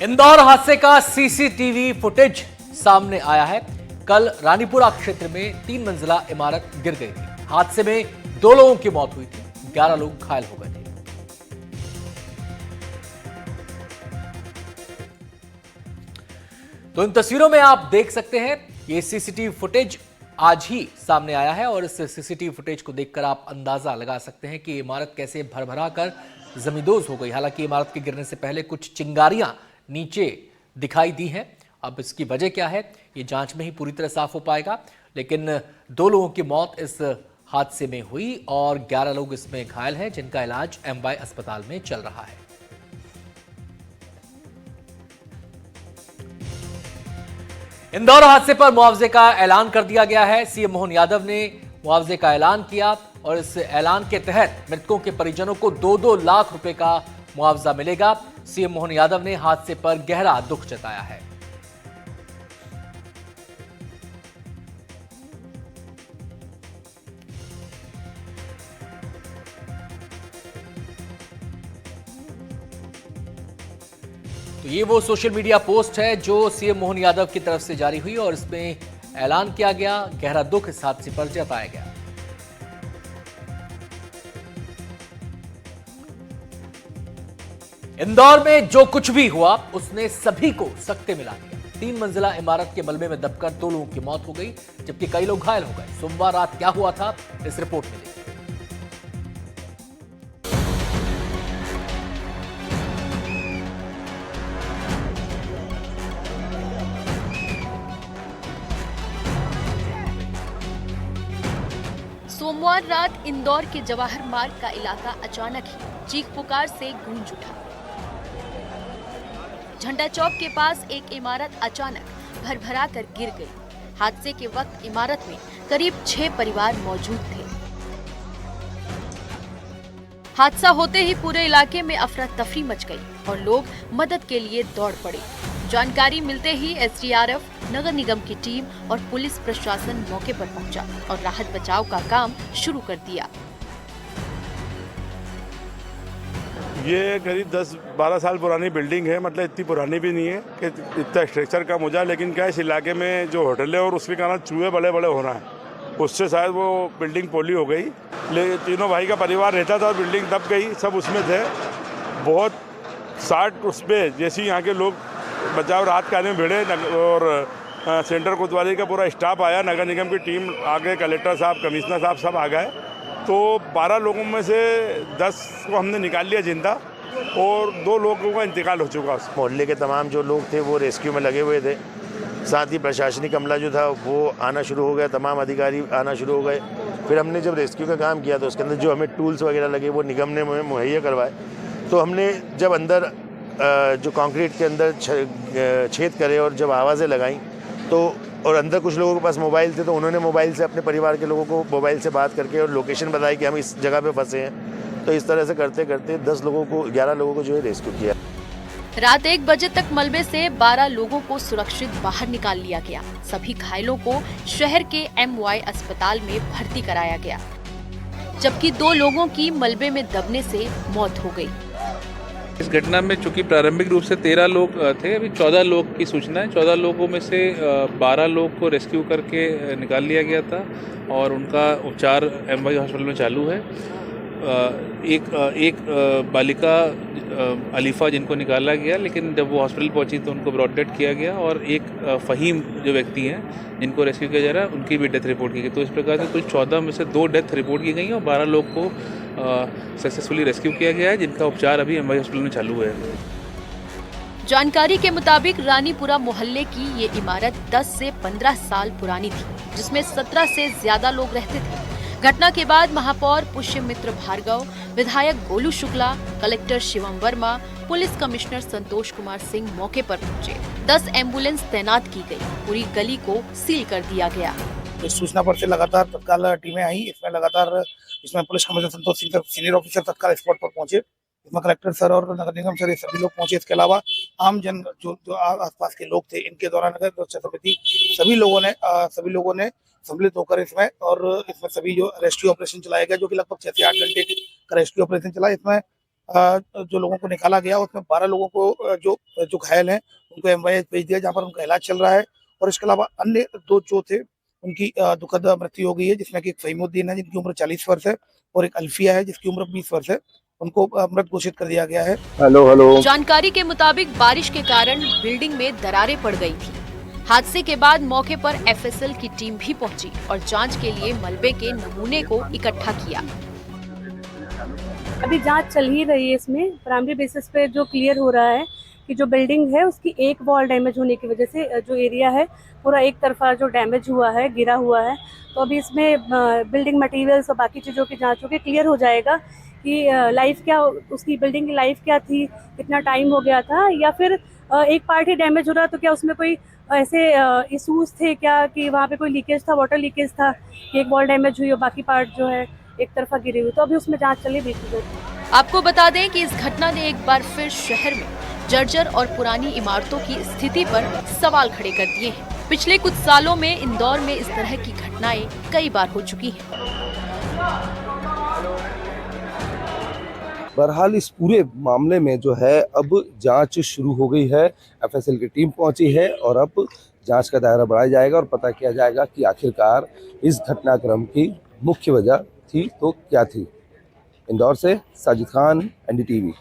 इंदौर हादसे का CCTV footage सामने आया है। कल रानीपुरा क्षेत्र में 3 मंजिला इमारत गिर गई थी। हादसे में 2 लोगों की मौत हुई थी, 11 लोग घायल हो गए थे। तो इन तस्वीरों में आप देख सकते हैं, ये सीसीटीवी फुटेज आज ही सामने आया है और इस सीसीटीवी फुटेज को देखकर आप अंदाजा लगा सकते हैं कि इमारत कैसे भरभरा कर जमींदोज हो गई। हालांकि इमारत के गिरने से पहले कुछ चिंगारियां नीचे दिखाई दी हैं। अब इसकी वजह क्या है, ये जांच में ही पूरी तरह साफ हो पाएगा। लेकिन 2 लोगों की मौत इस हादसे में हुई और 11 लोग इसमें घायल हैं, जिनका इलाज एमवाय अस्पताल में चल रहा है। इंदौर हादसे पर मुआवजे का ऐलान कर दिया गया है। सीएम मोहन यादव ने मुआवजे का ऐलान किया और इस ऐलान के तहत मृतकों के परिजनों को 2-2 लाख रुपए का मुआवजा मिलेगा। सीएम मोहन यादव ने हादसे पर गहरा दुख जताया है। तो ये वो सोशल मीडिया पोस्ट है जो सीएम मोहन यादव की तरफ से जारी हुई और इसमें ऐलान किया गया, गहरा दुख इस हादसे पर जताया गया। इंदौर में जो कुछ भी हुआ उसने सभी को सकते मिला दिया। 3 मंजिला इमारत के मलबे में दबकर 2 लोगों की मौत हो गई, जबकि कई लोग घायल हो गए। सोमवार रात क्या हुआ था, इस रिपोर्ट में देखिए। सोमवार रात इंदौर के जवाहर मार्ग का इलाका अचानक ही चीख पुकार से गूंज उठा। झंडा चौक के पास एक इमारत अचानक भरभरा कर गिर गई। हादसे के वक्त इमारत में करीब 6 परिवार मौजूद थे। हादसा होते ही पूरे इलाके में अफरा तफरी मच गई और लोग मदद के लिए दौड़ पड़े। जानकारी मिलते ही एसडीआरएफ, नगर निगम की टीम और पुलिस प्रशासन मौके पर पहुंचा और राहत बचाव का काम शुरू कर दिया। ये करीब 10-12 साल पुरानी बिल्डिंग है, मतलब इतनी पुरानी भी नहीं है कि इतना स्ट्रक्चर कम हो जाए। लेकिन क्या है, इस इलाके में जो होटल है और उसके कारण चूहे बड़े बड़े हो रहा है, उससे शायद वो बिल्डिंग पोली हो गई। लेकिन तीनों भाई का परिवार रहता था और बिल्डिंग दब गई, सब उसमें थे। बहुत 60 उस पर जैसे यहाँ के लोग बचाव राहत कार्य में भिड़े और सेंटर कोतवाली का पूरा स्टाफ आया, नगर निगम की टीम आ गए, कलेक्टर साहब, कमिश्नर साहब सब आ गए। तो 12 लोगों में से 10 को हमने निकाल लिया जिंदा और 2 लोगों का इंतकाल हो चुका। मोहल्ले के तमाम जो लोग थे वो रेस्क्यू में लगे हुए थे। साथ ही प्रशासनिक अमला जो था वो आना शुरू हो गया, तमाम अधिकारी आना शुरू हो गए। फिर हमने जब रेस्क्यू का काम किया तो उसके अंदर जो हमें टूल्स वगैरह लगे वो निगम ने मुहैया करवाए। तो हमने जब अंदर जो कंक्रीट के अंदर छेद करे और जब आवाज़ें लगाई तो और अंदर कुछ लोगों के पास मोबाइल थे तो उन्होंने मोबाइल से अपने परिवार के लोगों को मोबाइल से बात करके और लोकेशन बताई कि हम इस जगह पे फंसे हैं। तो इस तरह से करते करते 11 लोगों को जो है रेस्क्यू किया। रात 1 बजे तक मलबे से 12 लोगों को सुरक्षित बाहर निकाल लिया गया। सभी घायलों को शहर के एमवाय अस्पताल में भर्ती कराया गया, जबकि 2 लोगों की मलबे में दबने से मौत हो गई। इस घटना में चूंकि प्रारंभिक रूप से 13 लोग थे, अभी 14 लोग की सूचना है। 14 लोगों में से 12 लोग को रेस्क्यू करके निकाल लिया गया था और उनका उपचार एमवाय हॉस्पिटल में चालू है। एक बालिका अलीफा जिनको निकाला गया, लेकिन जब वो हॉस्पिटल पहुंची तो उनको ब्रॉड डेथ किया गया और एक फ़हीम जो व्यक्ति हैं जिनको रेस्क्यू किया जा रहा है उनकी भी डेथ रिपोर्ट की गई। तो इस प्रकार से कुल 14 में से 2 डेथ रिपोर्ट की गई हैं और 12 लोग को सक्सेसफुली रेस्क्यू किया गया है, जिनका उपचार अभी एमवाय हॉस्पिटल में चालू है। जानकारी के मुताबिक रानीपुरा मोहल्ले की ये इमारत 10 से 15 साल पुरानी थी, जिसमें 17 से ज्यादा लोग रहते थे। घटना के बाद महापौर पुष्यमित्र भार्गव, विधायक Golu Shukla, collector Shivam Verma, police commissioner Santosh Kumar Singh मौके पर पहुंचे। 10 एम्बुलेंस तैनात की गई, पूरी गली को सील कर दिया गया। इस सूचना पर से लगातार तत्काल टीमें आई। इसमें police commissioner Santosh Singh senior officer तत्काल स्पॉट पर पहुंचे। इसमें कलेक्टर सर और नगर निगम सर ये सभी लोग पहुंचे। इसके अलावा आम जन जो आसपास के लोग थे, इनके द्वारा नगर छत्रपति सभी लोगों ने सम्मिलित होकर इसमें सभी जो रेस्क्यू ऑपरेशन चलाया गया, जो कि लगभग 6 से 8 घंटे का रेस्क्यू ऑपरेशन चला। इसमें जो लोगों को निकाला गया उसमें 12 लोगों को जो घायल हैं उनको एमवाईएच भेज दिया, जहाँ पर उनका इलाज चल रहा है। और इसके अलावा अन्य 2 जो थे उनकी दुखद मृत्यु हो गई है, जिसमें कि एक फहीमुद्दीन है जिनकी उम्र 40 वर्ष है और एक अल्फिया है जिसकी उम्र 20 वर्ष है। उनको मृत घोषित कर दिया गया है। हेलो। जानकारी के मुताबिक बारिश के कारण बिल्डिंग में दरारें पड़ गई थी। हादसे के बाद मौके पर एफएसएल की टीम भी पहुंची और जांच के लिए मलबे के नमूने को इकट्ठा किया। अभी जांच चल ही रही है। इसमें प्राइमरी बेसिस पे जो क्लियर हो रहा है कि जो बिल्डिंग है उसकी एक वॉल डैमेज होने की वजह से जो एरिया है पूरा एक तरफा जो डैमेज हुआ है, गिरा हुआ है। तो अभी इसमें बिल्डिंग मटेरियल्स और बाकी चीज़ों की जांच होकर क्लियर हो जाएगा कि लाइफ क्या, उसकी बिल्डिंग की लाइफ क्या थी, कितना टाइम हो गया था, या फिर एक पार्ट ही डैमेज हो रहा तो क्या उसमें कोई ऐसे इशूज़ थे क्या कि वहाँ पे कोई लीकेज था, वाटर लीकेज था, कि एक वॉल डैमेज हुई और बाकी पार्ट जो है एक तरफा गिरी हुई। तो अभी उसमें जांच चली रही। आपको बता दें कि इस घटना ने एक बार फिर शहर में जर्जर और पुरानी इमारतों की स्थिति पर सवाल खड़े कर दिए हैं। पिछले कुछ सालों में इंदौर में इस तरह की घटनाएं कई बार हो चुकी हैं। बहरहाल इस पूरे मामले में जो है अब जांच शुरू हो गई है, एफएसएल की टीम पहुंची है और अब जांच का दायरा बढ़ाया जाएगा और पता किया जाएगा कि आखिरकार इस घटनाक्रम की मुख्य वजह थी तो क्या थी। इंदौर से साजिद खान, एनडीटीवी।